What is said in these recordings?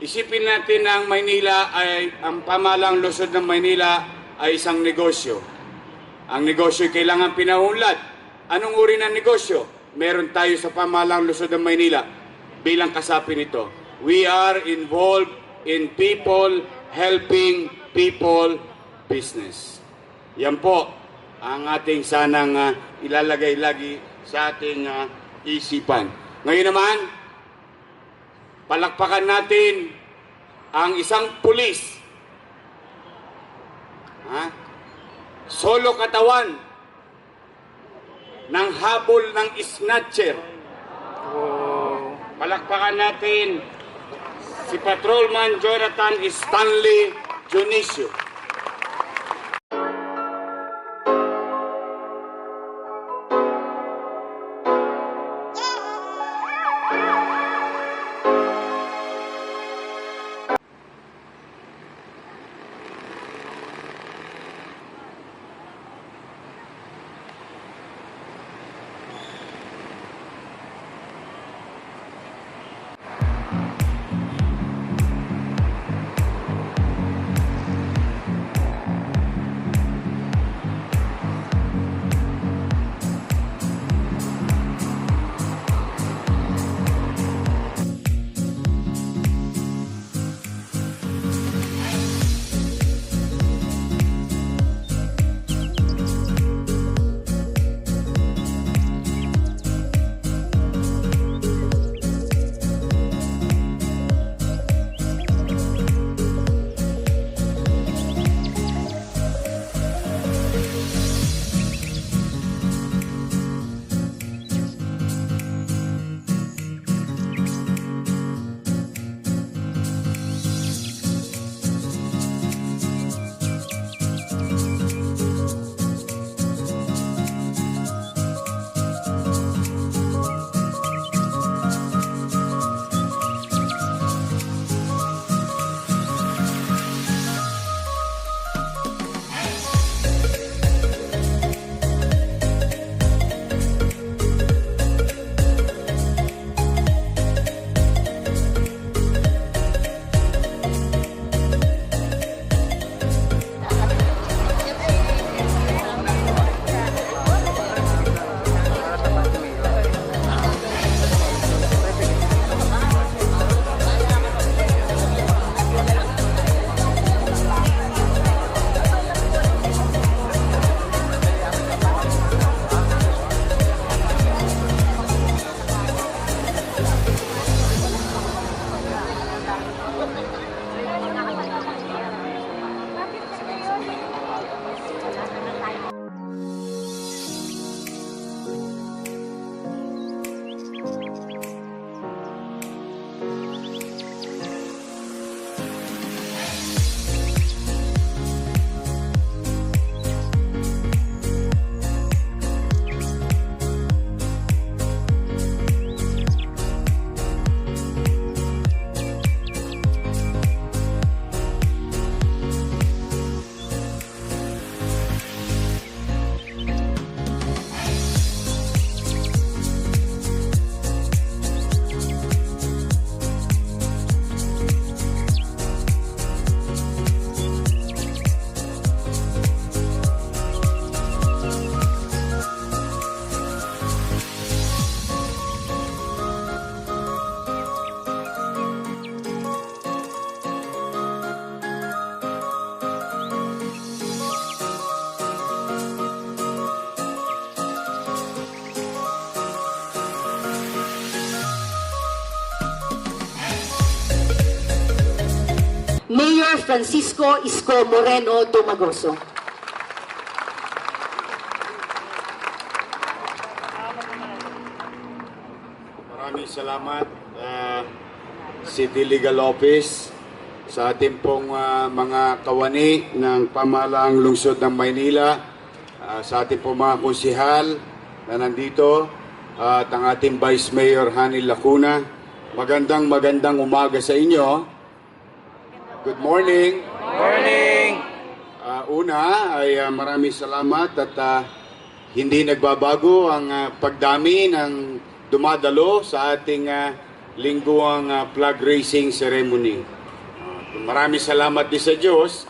Isipin natin na ang pamahalang lungsod ng Maynila ay isang negosyo. Ang negosyo ay kailangan pinahunlad. Anong uri ng negosyo? Meron tayo sa pamahalang lungsod ng Maynila bilang kasapi nito. We are involved in people helping people business. Yan po ang ating sanang ilalagay lagi sa ating isipan. Ngayon naman, palakpakan natin ang isang pulis. Solo katawan ng habol ng snatcher. Palakpakan natin si Patrolman Jonathan Stanley Junicio. Mayor Francisco Isko Moreno Dumagoso. Maraming salamat, City Legal Office, sa ating pong mga kawani ng pamahalaang lungsod ng Maynila, sa ating pong mga konsihal na nandito, at ang ating Vice Mayor Hani Lacuna. Magandang umaga sa inyo. Good morning. Morning! Una ay maraming salamat at hindi nagbabago ang pagdami ng dumadalo sa ating lingguang flag raising ceremony. Maraming salamat din sa Diyos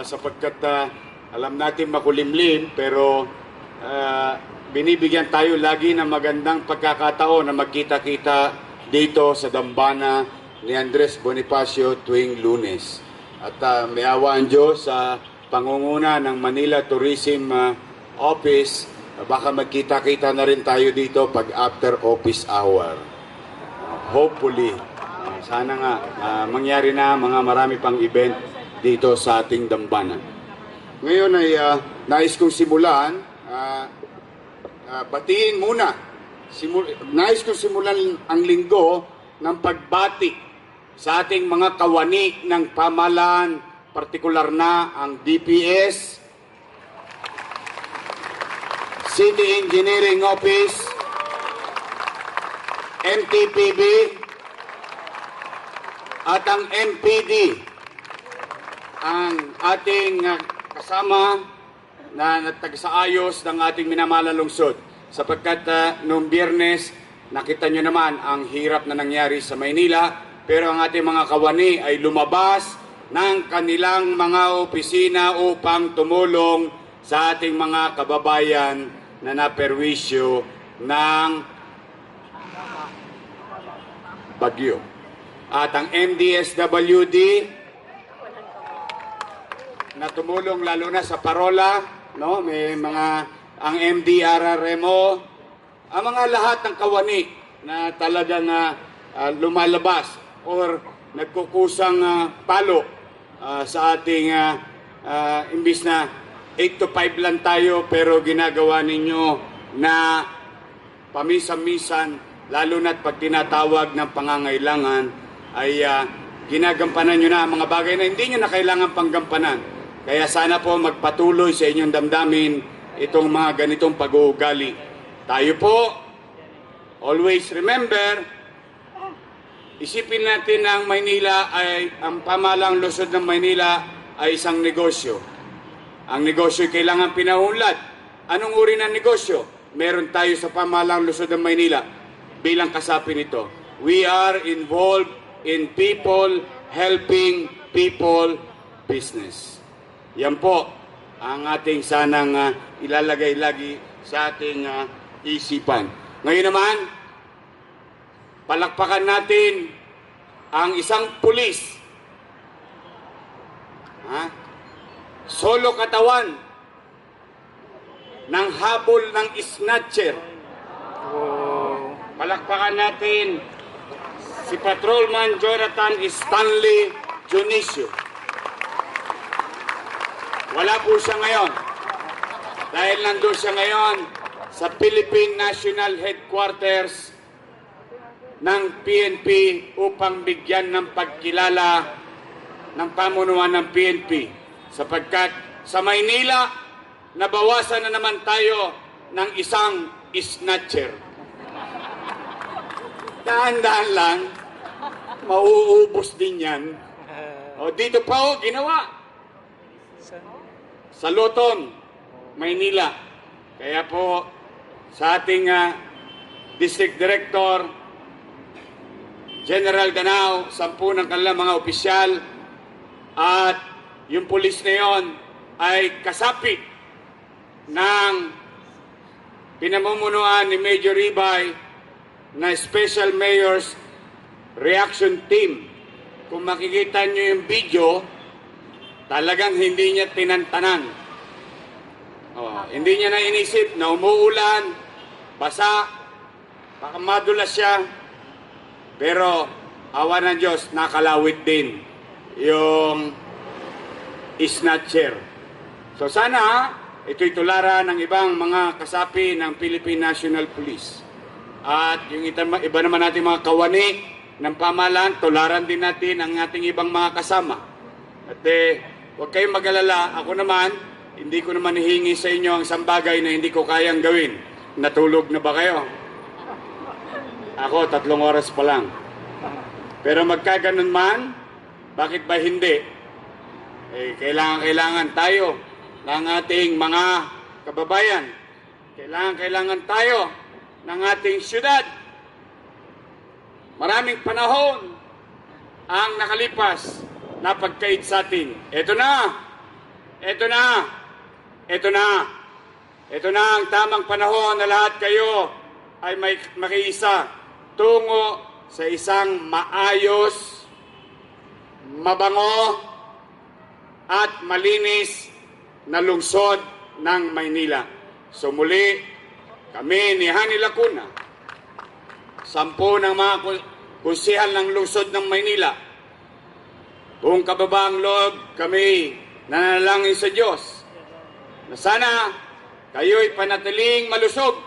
sapagkat alam natin makulimlim pero binibigyan tayo lagi ng magandang pagkakataon na magkita-kita dito sa dambana ni Andres Bonifacio tuwing Lunes. At may awa ang Diyos sa pangunguna ng Manila Tourism Office, baka magkita-kita na rin tayo dito pag after office hour. Hopefully, sana nga mangyari na mga marami pang event dito sa ating dambana. Ngayon ay nais kong simulan, batiin muna. Nais kong simulan ang linggo ng pagbati sa ating mga kawani ng pamahalaan, partikular na ang DPS, City Engineering Office, MTPB, at ang MPD, ang ating kasama na nagtagsaayos ng ating minamahalang lungsod. Sapagkat noong Biyernes, nakita nyo naman ang hirap na nangyari sa Maynila, pero ang ating mga kawani ay lumabas ng kanilang mga opisina upang tumulong sa ating mga kababayan na naperwisyo ng bagyo. At ang MDSWD na tumulong lalo na sa Parola, no? May mga ang MDRRMO, ang mga lahat ng kawani na talagang lumalabas or nagkukusang palo sa ating imbis na 8 to 5 lang tayo pero ginagawa ninyo na pamisan-misan lalo na't pag tinatawag ng pangangailangan ay ginagampanan nyo na mga bagay na hindi nyo na kailangan panggampanan. Kaya sana po magpatuloy sa inyong damdamin itong mga ganitong pag-uugali. Tayo po, always remember, isipin natin na ang pamahalang lungsod ng Maynila ay isang negosyo. Ang negosyo ay kailangan pinahunlad. Anong uri ng negosyo? Meron tayo sa pamahalang lungsod ng Maynila bilang kasapi nito. We are involved in people helping people business. Yan po ang ating sanang ilalagay lagi sa ating isipan. Ngayon naman, palakpakan natin ang isang pulis. Solo katawan ng habol ng snatcher. Palakpakan natin si Patrolman Jonathan Stanley Junicio. Wala po siya ngayon. Dahil nandun siya ngayon sa Philippine National Headquarters ng PNP upang bigyan ng pagkilala ng pamunuan ng PNP. Sapagkat sa Maynila, nabawasan na naman tayo ng isang snatcher. Dahan-dahan lang, mauubos din yan. O dito pa ginawa. Sa Lotong, Maynila. Kaya po, sa ating District Director, General Danao, 10 ng kanilang mga opisyal, at yung pulis na yon ay kasapi ng pinamumunuan ni Major Ribay na Special Mayor's Reaction Team. Kung makikita nyo yung video, talagang hindi niya tinantanan. Hindi niya na inisip na umuulan, basa, baka madulas siya. Pero awa ng Diyos, nakalawit din yung snatcher. So sana ito'y tularan ng ibang mga kasapi ng Philippine National Police. At yung iba naman natin mga kawani ng pamahalaan, tularan din natin ang ating ibang mga kasama. At huwag kayong mag-alala, ako naman, hindi ko naman hihingi sa inyo ang isang bagay na hindi ko kayang gawin. Natulog na ba kayo? Ako, 3 oras pa lang. Pero magkaganon man, bakit ba hindi? Kailangan tayo ng ating mga kababayan. Kailangan tayo ng ating syudad. maraming panahon ang nakalipas na pagkaid sa atin. Ito na ang tamang panahon na lahat kayo ay may makiisa tungo sa isang maayos, mabango, at malinis na lungsod ng Maynila. So muli, kami ni Hani Lacuna, 10 ng mga kunsehal ng lungsod ng Maynila, buong kababaang loob kami nanalangin sa Diyos na sana kayo'y panatiling malusog,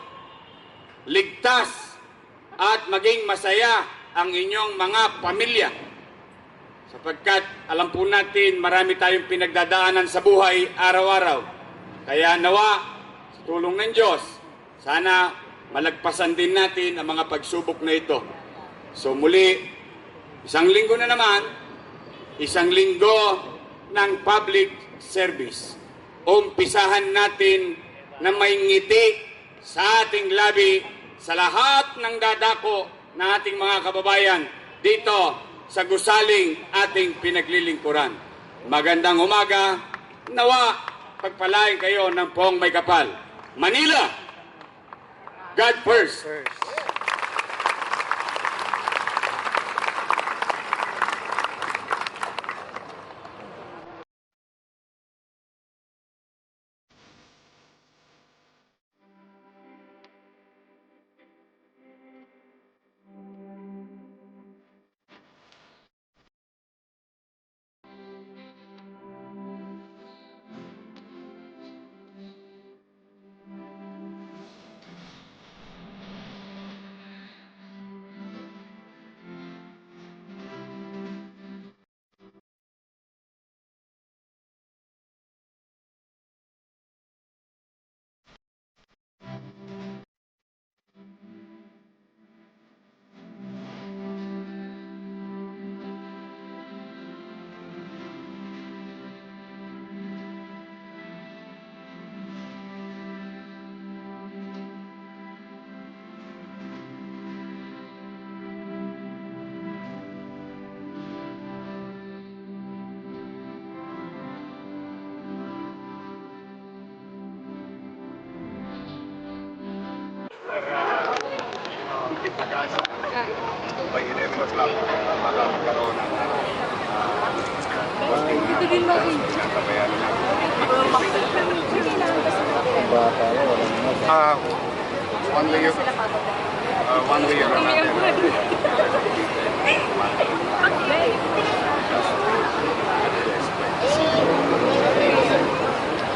ligtas, at maging masaya ang inyong mga pamilya. Sapagkat alam po natin marami tayong pinagdadaanan sa buhay araw-araw. Kaya nawa, sa tulong ng Diyos, sana malagpasan din natin ang mga pagsubok na ito. So muli, isang linggo na naman, isang linggo ng public service. Umpisahan natin na may ngiti sa ating labi sa lahat ng dadako ng ating mga kababayan dito sa gusaling ating pinaglilingkuran. Magandang umaga, nawa pagpalain kayo ng poong may kapal. Manila, God first. One way or another.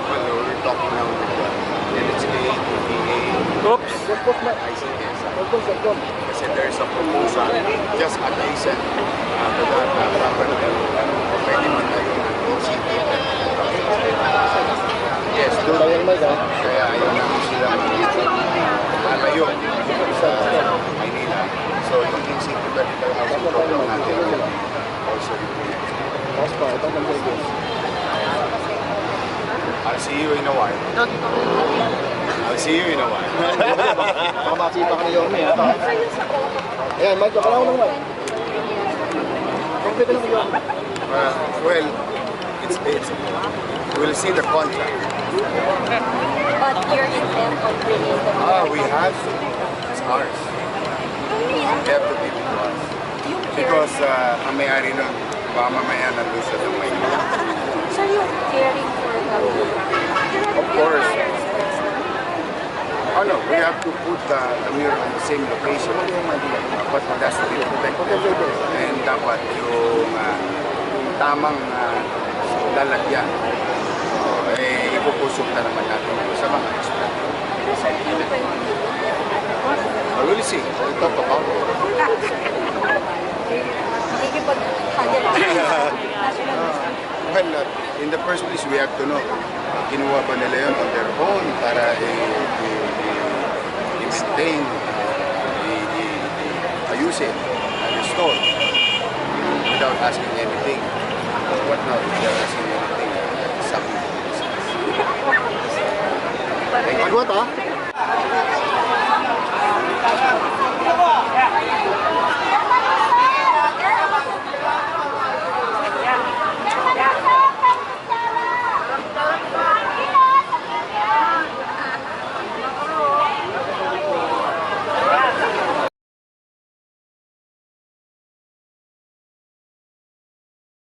Well, we're talking now with NHK, PTA, ICS. Kasi there's a proposal just adjacent to that property. Pwede man tayo ng city. Yes, doon. Kaya ayaw namin sila malayo sa Maynila. So, yung city vertical housing program natin also I'll see you in a while. I'll see you in a while. Baka masipa ka na yun. Ayan, Mike, baka lang ako naman. Kompleto na yun. Well, we'll see the contract. But your intent on bringing the We have to. It's ours. We have to give it to us. Because ang may-ari nun, baka mamaya nandun sa Maynila. So you're caring for the Of course. Oh no, we have to put the mirror on the same location. But that's to be protected. And dapat yung tamang lalagyan. Ipupusulta naman natin sa mga expert. We'll see. We'll talk about it. Well, in the first place, we have to know, kinuha ba nila yun on their own para i-maintain, ayusin, restore, without asking anything, or what not, without asking anything, something. Magwat, ha?